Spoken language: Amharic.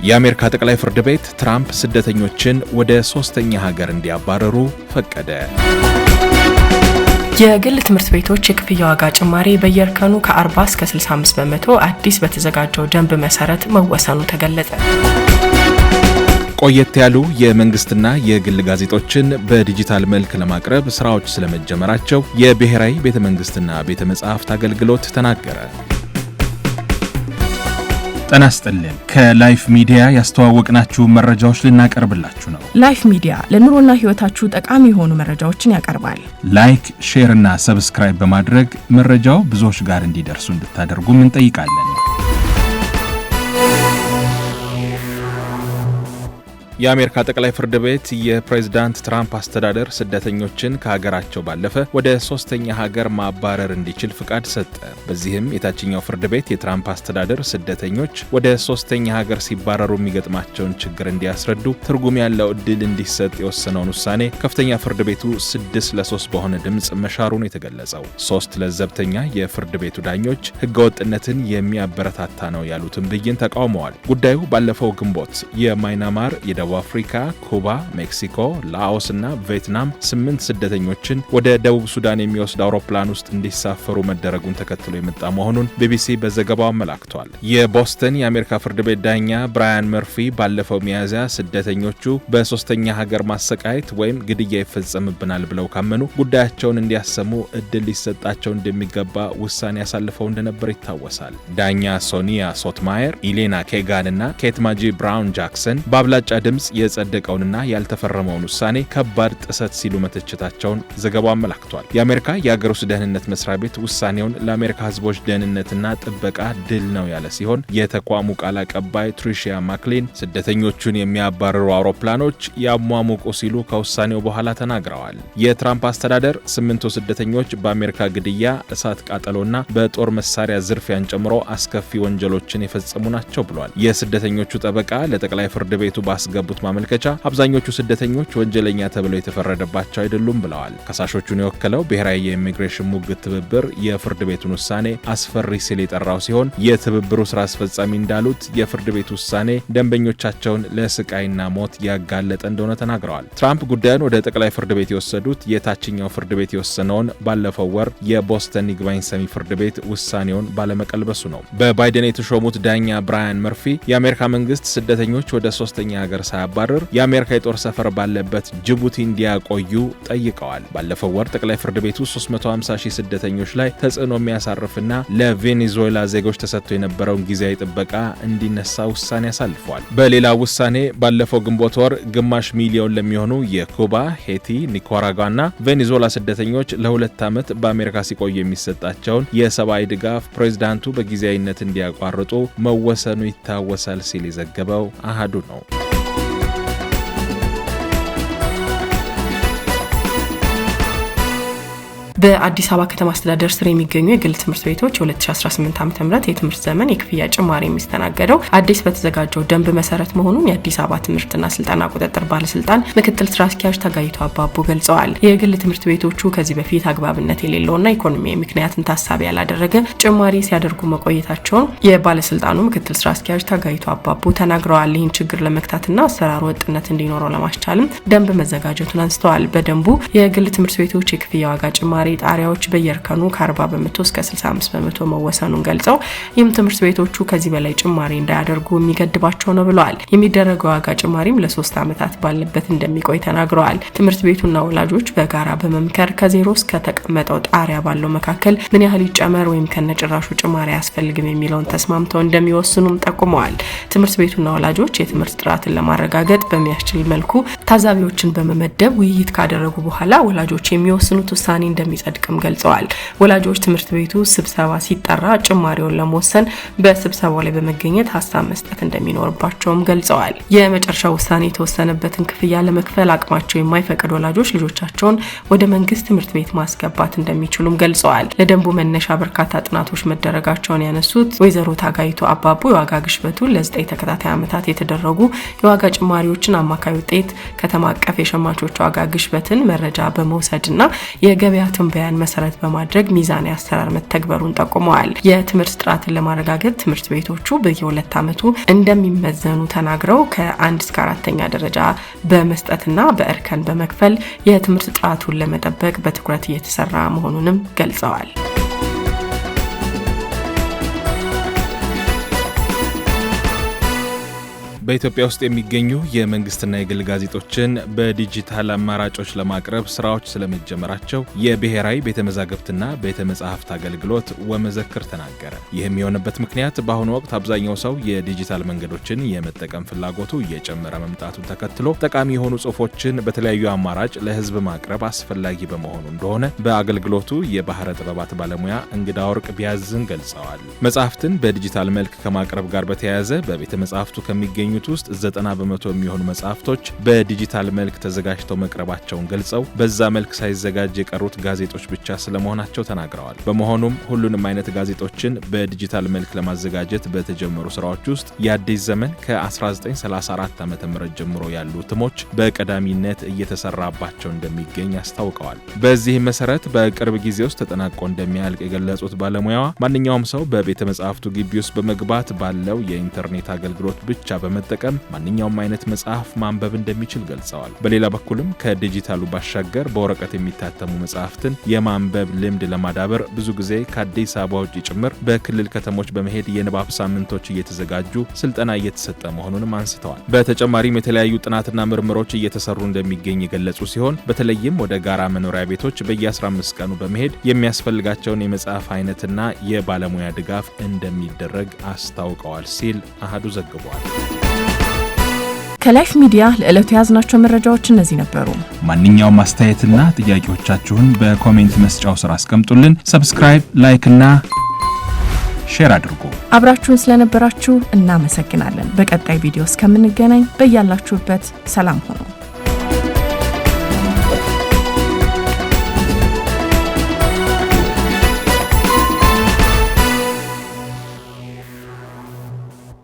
የአሜሪካ ጠቅላይ ፍርድ ቤት ትራምፕ ስደተኞችን ወደ ሶስተኛ ሀገር እንዲያባረሩ ፈቀደ። የግል ትምህርት ቤቶች የክፍያ ዋጋ ጭማሪ በየእርከኑ ከ40 እስከ 65% አዲስ በተዘጋጀው ደንብ መሰረት መወሰኑ ተገለጸ። ቆየት ያሉ የመንግስትና የግል ጋዜጦችን በዲጂታል መልክ ለማቅረብ ስራዎች ስለመጀመራቸው የብሔራዊ ቤተ መንግስትና ቤተ መጻሕፍት አገልግሎት ተናገረ። ጤና ይስጥልን። ከላይፍ ሚዲያ ያስተዋወቅናችሁ መረጃዎች ልናቀርብላችሁ ነው። ላይፍ ሚዲያ ለኑሮና ህይወታችሁ ጠቃሚ የሆኑ መረጃዎችን ያቀርባል። ላይክ፣ ሼር እና ሰብስክራይብ በማድረግ መረጃው ብዙዎች ጋር እንዲደርሱ እንድታደርጉም እንጠይቃለን። የአሜሪካ ጠቅላይ ፍርድ ቤት የፕሬዝዳንት ትራምፕ አስተዳደር ስደተኞችን ከሀገራቸው ባለፈ ወደ ሶስተኛ ሀገር ማባረር እንዲችል ፍቃድ ሰጠ። በዚህም የታችኛው ፍርድ ቤት የትራምፕ አስተዳደር ስደተኞች ወደ ሶስተኛ ሀገር ሲባረሩ የሚገጥማቸውን ችግር እንዲያስረዱ ትርጉም ያለው እድል እንዲሰጥ የወሰነውን ውሳኔ ከፍተኛ ፍርድ ቤቱ 6-3 በሆነ ድምፅ መሻሩን የተገለጸው። 3 ለዘብተኛ የፍርድ ቤቱ ዳኞች ህገወጥነትን የሚያበረታታ ነው ያሉትን ብይን ተቃውመዋል። ጉዳዩ ባለፈው ግንቦት የማይናማር ደቡብ አፍሪካ፣ ኩባ፣ ሜክሲኮ፣ ላኦስ እና ቪየትናም 8 ስደተኞችን ወደ ደቡብ ሱዳን የሚወስድ አውሮፕላን ውስጥ እንዲሳፈሩ መደረጉን ተከትሎ የመጣ መሆኑን ቢቢሲ በዘገባው አመላክቷል። የቦስተን የአሜሪካ ፍርድ ቤት ዳኛ ብራያን መርፊ ባለፈው ሚያዝያ ስደተኞቹ በሶስተኛ ሀገር ማሰቃየት ወይም ግድያ ይፈጸምብናል ብለው ካመኑ ጉዳያቸውን እንዲያሰሙ እድል ሊሰጣቸው እንደሚገባ ውሳኔ ያሳልፈው እንደነበር ይታወሳል። ዳኛ ሶኒያ ሶትማየር፣ ኢሌና ኬጋን እና ኬትማጂ ብራውን ጃክሰን በአብላጫ ድምፅ የጸደቀውንና ያልተፈረመውን ውሳኔ ከባድ ጥሰት ሲሉ መተቸታቸውን ዘገባው አመላክቷል። የአሜሪካ የአገር ውስጥ ደህንነት መስሪያ ቤት ውሳኔውን ለአሜሪካ ሕዝቦች ደህንነትና ጥበቃ ድል ነው ያለ ሲሆን የተቋሙ ቃል አቀባይ ትሪሺያ ማክሊን ስደተኞቹን የሚያባርሩ አውሮፕላኖች ያሟሙቁ ሲሉ ከውሳኔው በኋላ ተናግረዋል። የትራምፕ አስተዳደር 8 ስደተኞች በአሜሪካ ግድያ፣ እሳት ቃጠሎና በጦር መሳሪያ ዝርፊያን ጨምሮ አስከፊ ወንጀሎችን የፈጸሙ ናቸው ብሏል። የስደተኞቹ ጠበቃ ለጠቅላይ ፍርድ ቤቱ ባስገቡት ማመልከቻ አብዛኞቹ ስደተኞች ወንጀለኛ ተብለው የተፈረደባቸው አይደሉም ብለዋል። ከሳሾቹን የወከለው ብሔራዊ የኢሚግሬሽን ሙግት ትብብር የፍርድ ቤቱን ውሳኔ አስፈሪ ሲል የጠራው ሲሆን የትብብሩ ስራ አስፈጻሚ እንዳሉት የፍርድ ቤቱ ውሳኔ ደንበኞቻቸውን ለስቃይና ሞት ያጋለጠ እንደሆነ ተናግረዋል። ትራምፕ ጉዳዩን ወደ ጠቅላይ ፍርድ ቤት የወሰዱት የታችኛው ፍርድ ቤት የወሰነውን ባለፈው ወር የቦስተን ይግባኝ ሰሚ ፍርድ ቤት ውሳኔውን ባለመቀልበሱ ነው። በባይደን የተሾሙት ዳኛ ብራያን መርፊ የአሜሪካ መንግስት ስደተኞች ወደ ሶስተኛ ሀገር ሳያባረር የአሜሪካ የጦር ሰፈር ባለበት ጅቡቲ እንዲያቆዩ ጠይቀዋል። ባለፈው ወር ጠቅላይ ፍርድ ቤቱ 350,000 ስደተኞች ላይ ተጽዕኖ የሚያሳርፍና ለቬኔዙዌላ ዜጎች ተሰጥቶ የነበረውን ጊዜያዊ ጥበቃ እንዲነሳ ውሳኔ አሳልፏል። በሌላ ውሳኔ ባለፈው ግንቦት ወር ግማሽ ሚሊዮን ለሚሆኑ የኩባ፣ ሄቲ፣ ኒካራጓና ቬኔዙዌላ ስደተኞች ለ2 ዓመት በአሜሪካ ሲቆዩ የሚሰጣቸውን የሰብአዊ ድጋፍ ፕሬዝዳንቱ በጊዜያዊነት እንዲያቋርጡ መወሰኑ ይታወሳል ሲል የዘገበው አሃዱ ነው። በአዲስ አበባ ከተማ አስተዳደር ስር የሚገኙ የግል ትምህርት ቤቶች የ2018 ዓ.ም የትምህርት ዘመን የክፍያ ጭማሪ የሚስተናገደው አዲስ በተዘጋጀው ደንብ መሰረት መሆኑን የአዲስ አበባ ትምህርትና ስልጠና ቁጥጥር ባለስልጣን ምክትል ስራ አስኪያጅ ተጋይቶ አባቡ ገልጸዋል። የግል ትምህርት ቤቶቹ ከዚህ በፊት አግባብነት የሌለውና ኢኮኖሚያዊ ምክንያትን ታሳቢ ያላደረገ ጭማሪ ሲያደርጉ መቆየታቸውን የባለስልጣኑ ምክትል ስራ አስኪያጅ ተጋይቶ አባቡ ተናግረዋል። ይህን ችግር ለመክታትና አሰራሩ ወጥነት እንዲኖረው ለማስቻልም ደንብ መዘጋጀቱን አንስተዋል። በደንቡ የግል ትምህርት ቤቶች የክፍያ ዋጋ ጭማሪ ጣሪያዎች በየእርከኑ ከ40% እስከ 65% መወሰኑን ገልጸው ይህም ትምህርት ቤቶቹ ከዚህ በላይ ጭማሪ እንዳያደርጉ የሚገድባቸው ነው ብለዋል። የሚደረገው ዋጋ ጭማሪም ለ3 ዓመታት ባለበት እንደሚቆይ ተናግረዋል። ትምህርት ቤቱና ወላጆች በጋራ በመምከር ከዜሮ እስከ ተቀመጠው ጣሪያ ባለው መካከል ምን ያህል ይጨመር ወይም ከነጭራሹ ጭማሪ አያስፈልግም የሚለውን ተስማምተው እንደሚወስኑም ጠቁመዋል። ትምህርት ቤቱና ወላጆች የትምህርት ጥራትን ለማረጋገጥ በሚያስችል መልኩ ታዛቢዎችን በመመደብ ውይይት ካደረጉ በኋላ ወላጆች የሚወስኑት ውሳኔ እንደሚጸድቅም ገልጸዋል። ወላጆች ትምህርት ቤቱ ስብሰባ ሲጠራ ጭማሪውን ለመወሰን በስብሰባው ላይ በመገኘት ሀሳብ መስጠት እንደሚኖርባቸውም ገልጸዋል። የመጨረሻው ውሳኔ የተወሰነበትን ክፍያ ለመክፈል አቅማቸው የማይፈቅድ ወላጆች ልጆቻቸውን ወደ መንግስት ትምህርት ቤት ማስገባት እንደሚችሉም ገልጸዋል። ለደንቡ መነሻ በርካታ ጥናቶች መደረጋቸውን ያነሱት ወይዘሮ ታጋይቶ አባቡ የዋጋ ግሽበቱን ለ9 ተከታታይ ዓመታት የተደረጉ የዋጋ ጭማሪዎችን አማካይ ውጤት ከተማ አቀፍ የሸማቾች ዋጋ ግሽበትን መረጃ በመውሰድና የገበያ ትንበያን መሰረት በማድረግ ሚዛናዊ አሰራር መተግበሩን ጠቁመዋል። የትምህርት ጥራትን ለማረጋገጥ ትምህርት ቤቶቹ በየ2 ዓመቱ እንደሚመዘኑ ተናግረው ከ1 እስከ 4ኛ ደረጃ በመስጠትና በእርከን በመክፈል የትምህርት ጥራቱን ለመጠበቅ በትኩረት እየተሰራ መሆኑንም ገልጸዋል። በኢትዮጵያ ውስጥ የሚገኙ የመንግስትና የግል ጋዜጦችን በዲጂታል አማራጮች ለማቅረብ ስራዎች ስለመጀመራቸው የብሔራዊ ቤተ መዛግብትና ቤተ መጻሕፍት አገልግሎት ወመዘክር ተናገረ። ይህም የሆነበት ምክንያት በአሁኑ ወቅት አብዛኛው ሰው የዲጂታል መንገዶችን የመጠቀም ፍላጎቱ እየጨመረ መምጣቱን ተከትሎ ጠቃሚ የሆኑ ጽሑፎችን በተለያዩ አማራጭ ለህዝብ ማቅረብ አስፈላጊ በመሆኑ እንደሆነ በአገልግሎቱ የባህረ ጥበባት ባለሙያ እንግዳ ወርቅ ቢያዝን ገልጸዋል። መጽሐፍትን በዲጂታል መልክ ከማቅረብ ጋር በተያያዘ በቤተ መጻሕፍቱ ከሚገኙ ውስጥ 90% የሚሆኑ መጽሐፍቶች በዲጂታል መልክ ተዘጋጅተው መቅረባቸውን ገልጸው በዛ መልክ ሳይዘጋጅ የቀሩት ጋዜጦች ብቻ ስለመሆናቸው ተናግረዋል። በመሆኑም ሁሉንም አይነት ጋዜጦችን በዲጂታል መልክ ለማዘጋጀት በተጀመሩ ስራዎች ውስጥ የአዲስ ዘመን ከ1934 ዓ.ም ጀምሮ ያሉ እትሞች በቀዳሚነት እየተሰራባቸው እንደሚገኝ አስታውቀዋል። በዚህ መሰረት በቅርብ ጊዜ ውስጥ ተጠናቆ እንደሚያልቅ የገለጹት ባለሙያዋ ማንኛውም ሰው በቤተ መጻሕፍቱ ግቢ ውስጥ በመግባት ባለው የኢንተርኔት አገልግሎት ብቻ በመጠቀም ማንኛውም አይነት መጽሐፍ ማንበብ እንደሚችል ገልጸዋል። በሌላ በኩልም ከዲጂታሉ ባሻገር በወረቀት የሚታተሙ መጽሐፍትን የማንበብ ልምድ ለማዳበር ብዙ ጊዜ ከአዲስ አበባ ውጭ ጭምር በክልል ከተሞች በመሄድ የንባብ ሳምንቶች እየተዘጋጁ ስልጠና እየተሰጠ መሆኑንም አንስተዋል። በተጨማሪም የተለያዩ ጥናትና ምርምሮች እየተሰሩ እንደሚገኝ የገለጹ ሲሆን በተለይም ወደ ጋራ መኖሪያ ቤቶች በየ15 ቀኑ በመሄድ የሚያስፈልጋቸውን የመጽሐፍ አይነትና የባለሙያ ድጋፍ እንደሚደረግ አስታውቀዋል ሲል አሃዱ ዘግቧል። ከላይፍ ሚዲያ ለዕለቱ ያዝናቸው መረጃዎች እነዚህ ነበሩ። ማንኛውም አስተያየትና ጥያቄዎቻችሁን በኮሜንት መስጫው ስር አስቀምጡልን። ሰብስክራይብ፣ ላይክ እና ሼር አድርጉ። አብራችሁን ስለነበራችሁ እናመሰግናለን። በቀጣይ ቪዲዮ እስከምንገናኝ በያላችሁበት ሰላም ሁኑ።